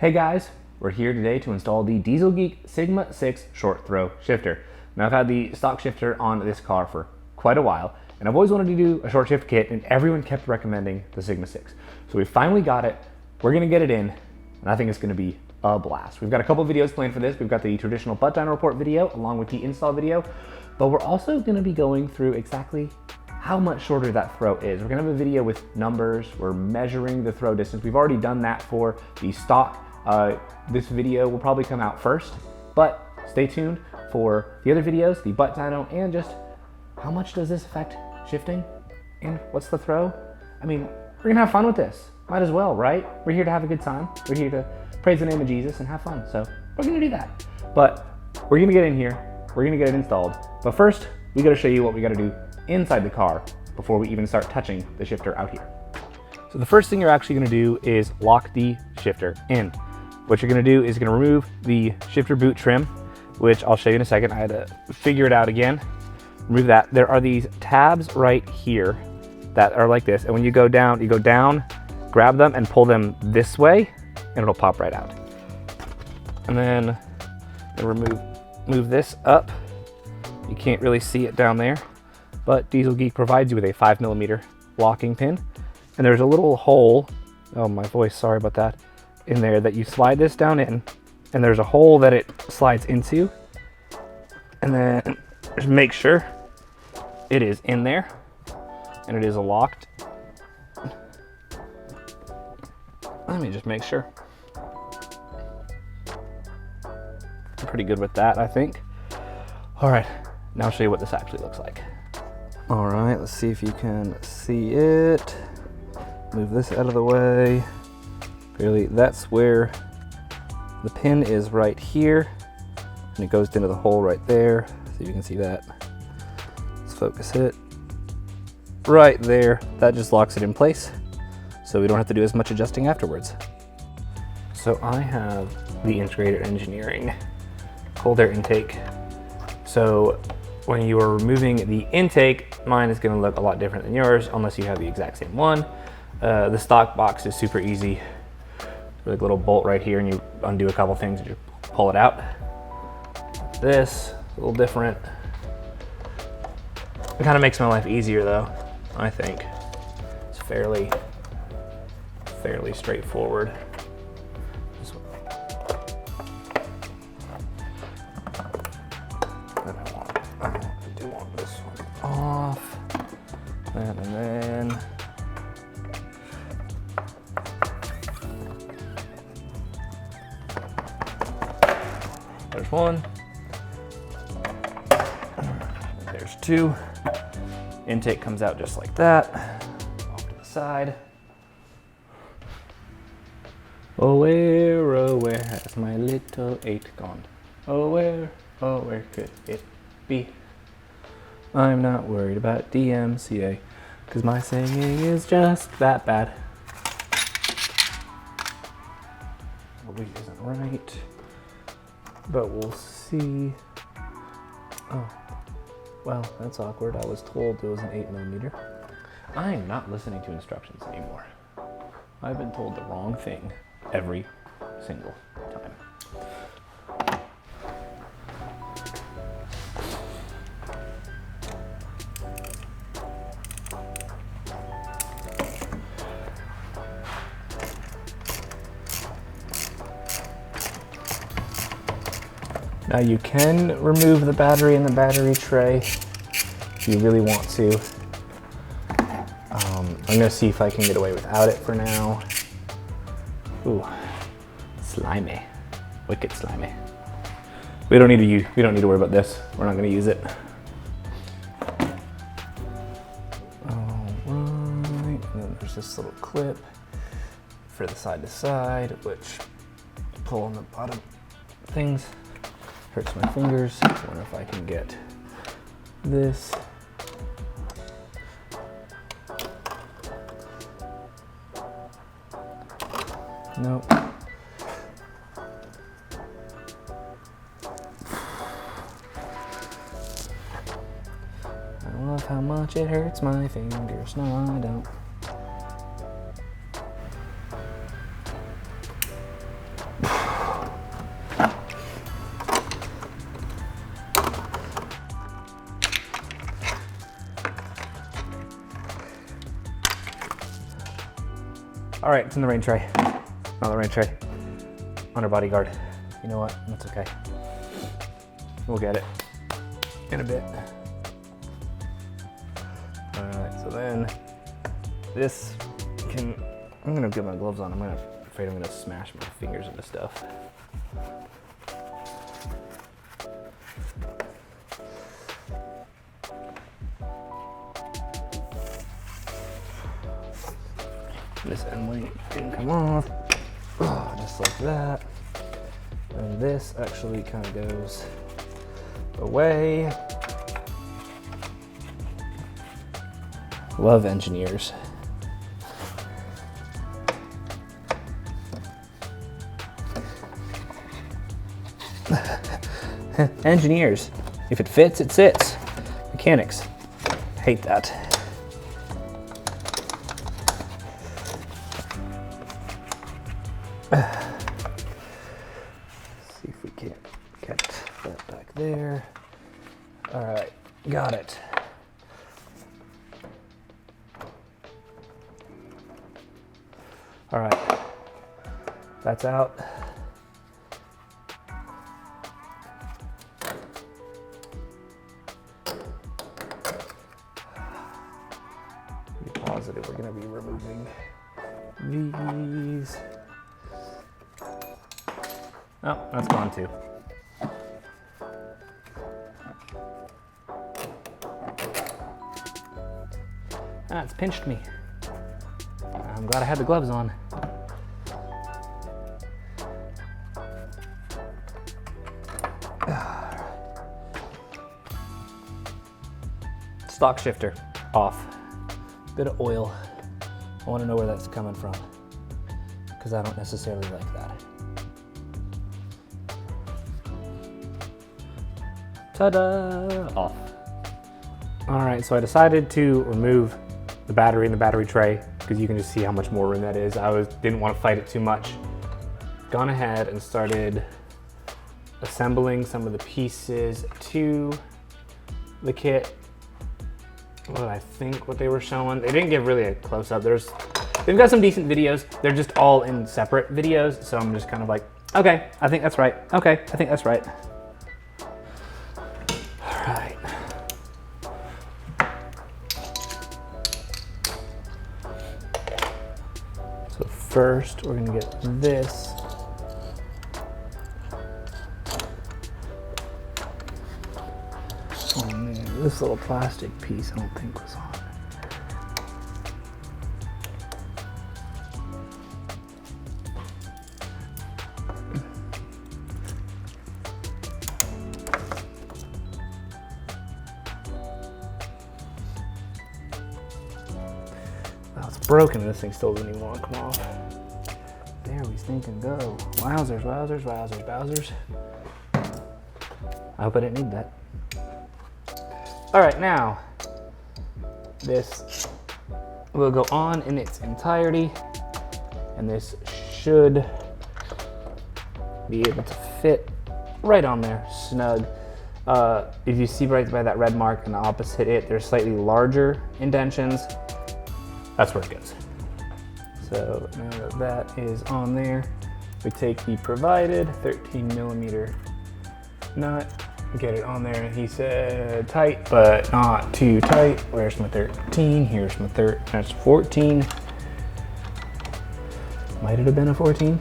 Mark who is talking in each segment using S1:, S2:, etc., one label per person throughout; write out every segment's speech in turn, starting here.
S1: Hey guys, we're here today to install the Dieselgeek Sigma 6 short throw shifter. Now I've had the stock shifter on this car for quite a while, and I've always wanted to do a short shift kit, and everyone kept recommending the Sigma 6. So we finally got it, we're gonna get it in, and I think it's gonna be a blast. We've got a couple videos planned for this. We've got the traditional butt dyno report video along with the install video, but we're also gonna be going through exactly how much shorter that throw is. We're gonna have a video with numbers. We're measuring the throw distance. We've already done that for the stock. This video will probably come out first, but stay tuned for the other videos, the butt dyno, and just how much does this affect shifting and what's the throw? I mean, we're gonna have fun with this. Might as well, right? We're here to have a good time. We're here to praise the name of Jesus and have fun. So we're gonna do that. But we're gonna get in here. We're gonna get it installed. But first, we gotta show you what we gotta do inside the car before we even start touching the shifter out here. So the first thing you're actually gonna do is lock the shifter in. What you're gonna do is you're gonna remove the shifter boot trim, which I'll show you in a second. I had to figure it out again. Remove that. There are these tabs right here that are like this. And when you go down, grab them and pull them this way, and it'll pop right out. And then move this up. You can't really see it down there, but Dieselgeek provides you with a 5mm locking pin. And there's a little hole, oh my voice, sorry about that, in there that you slide this down in, and there's a hole that it slides into. And then just make sure it is in there and it is locked. Let me just make sure. I'm pretty good with that, I think. All right, now I'll show you what this actually looks like. All right, let's see if you can see it. Move this out of the way. Really, that's where the pin is, right here. And it goes into the hole right there. So you can see that. Let's focus it. Right there, that just locks it in place. So we don't have to do as much adjusting afterwards. So I have the integrated engineering cold air intake. So when you are removing the intake, mine is gonna look a lot different than yours unless you have the exact same one. The stock box is super easy. There's a little bolt right here and you undo a couple things and you pull it out. This, a little different. It kind of makes my life easier though, I think. It's fairly straightforward. I do want this one off. And then there's one. There's two. Intake comes out just like that. Off to the side. Oh where has my little 8 gone? Oh where could it be? I'm not worried about DMCA, cause my singing is just that bad. The weight isn't right, but we'll see. Oh, well, that's awkward. I was told it was an 8mm. I'm not listening to instructions anymore. I've been told the wrong thing every single time. Now you can remove the battery in the battery tray if you really want to. I'm gonna see if I can get away without it for now. Ooh, slimy, wicked slimy. We don't need to worry about this. We're not gonna use it. All right, and then there's this little clip for the side to side, which pull on the bottom things. Hurts my fingers. I wonder if I can get this. Nope. I love how much it hurts my fingers. No, I don't. All right, it's in the rain tray. Not the rain tray. Under bodyguard. You know what? That's okay. We'll get it in a bit. All right, so then this can, I'm gonna get my gloves on. I'm afraid I'm gonna smash my fingers into stuff. This end link can come off, just like that. And this actually kind of goes away. Love engineers. Engineers. If it fits, it sits. Mechanics. Hate that. See if we can't get that back there. All right, got it. All right, that's out. Be positive we're gonna be removing these. Oh, that's gone too. Ah, it's pinched me. I'm glad I had the gloves on. Stock shifter, off. Bit of oil. I want to know where that's coming from, because I don't necessarily like that. Ta-da! Off. All right, so I decided to remove the battery in the battery tray, because you can just see how much more room that is. Didn't want to fight it too much. Gone ahead and started assembling some of the pieces to the kit. What they were showing. They didn't give really a close-up. They've got some decent videos. They're just all in separate videos, so I'm just kind of like, okay, I think that's right. Okay, I think that's right. All right. So first, we're gonna get this. Oh man, this little plastic piece I don't think was on. Oh, it's broken and this thing still doesn't even want to come off. There we stink and go. Wowzers, wowzers, wowzers, wowzers. I hope I didn't need that. All right, now this will go on in its entirety, and this should be able to fit right on there, snug. If you see right by that red mark and the opposite it, there's slightly larger indentions. That's where it goes. So now that that is on there, we take the provided 13mm nut, get it on there, and he said tight, but not too tight. Where's my 13? Here's my that's 14. Might it have been a 14?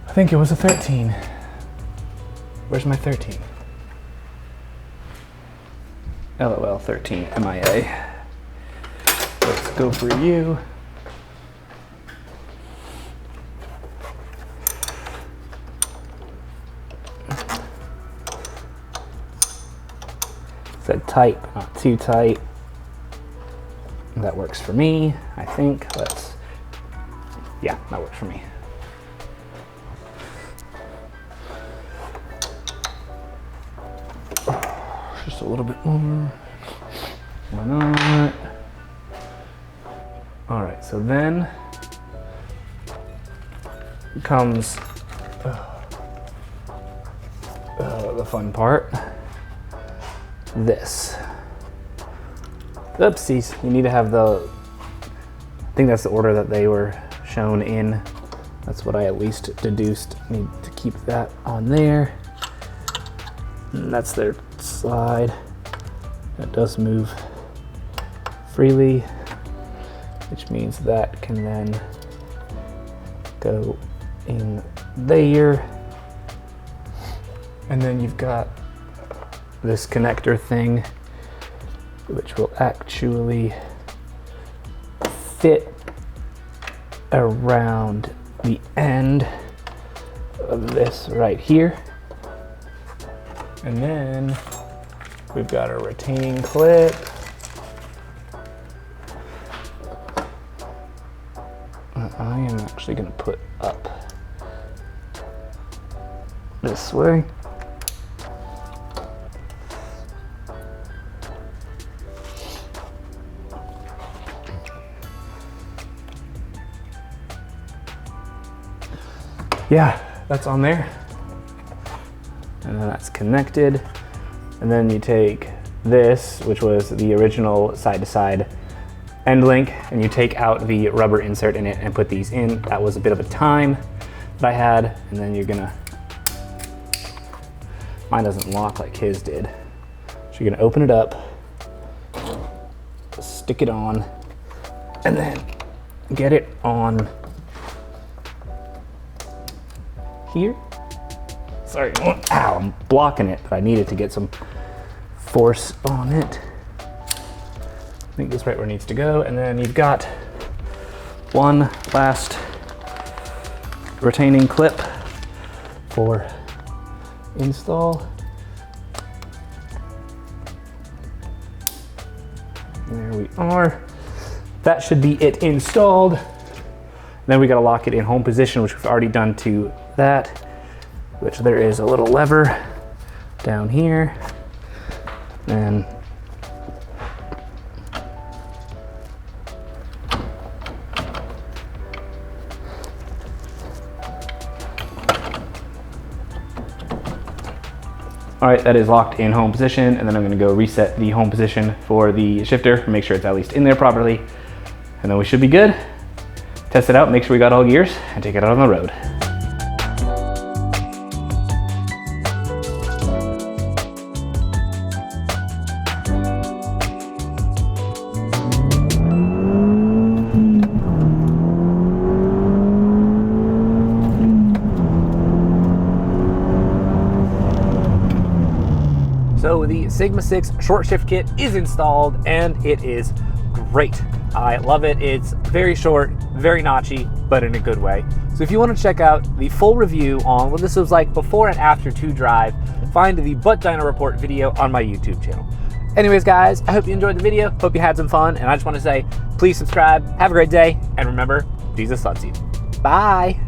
S1: I think it was a 13. Where's my 13? LOL 13 MIA. Let's go for you. Said tight, but not too tight. That works for me, I think. Yeah, that works for me. Just a little bit more. Why not? All right, so then comes the fun part. This. Oopsies, you need to have the think that's the order that they were shown in. That's what I at least deduced. Need to keep that on there. And that's their slide. That does move freely, which means that can then go in there. And then you've got this connector thing, which will actually fit around the end of this right here. And then we've got a retaining clip. I am actually going to put up this way. Yeah, that's on there. And then that's connected. And then you take this, which was the original side-to-side end link, and you take out the rubber insert in it and put these in. That was a bit of a time that I had. And then you're gonna, mine doesn't lock like his did. So you're gonna open it up, stick it on, and then get it on here. Sorry, ow, I'm blocking it, but I needed to get some force on it. I think that's right where it needs to go. And then you've got one last retaining clip for install. There we are. That should be it installed. Then we gotta lock it in home position, which we've already done to that, which there is a little lever down here. And all right, that is locked in home position, and then I'm gonna go reset the home position for the shifter, make sure it's at least in there properly, and then we should be good. Test it out, make sure we got all gears, and take it out on the road. So the Sigma 6 short shift kit is installed, and it is great. I love it. It's very short, very notchy, but in a good way. So if you want to check out the full review on what this was like before and after to drive, find the Butt Dyno Report video on my YouTube channel. Anyways, guys, I hope you enjoyed the video. Hope you had some fun. And I just want to say, please subscribe, have a great day, and remember, Jesus loves you. Bye.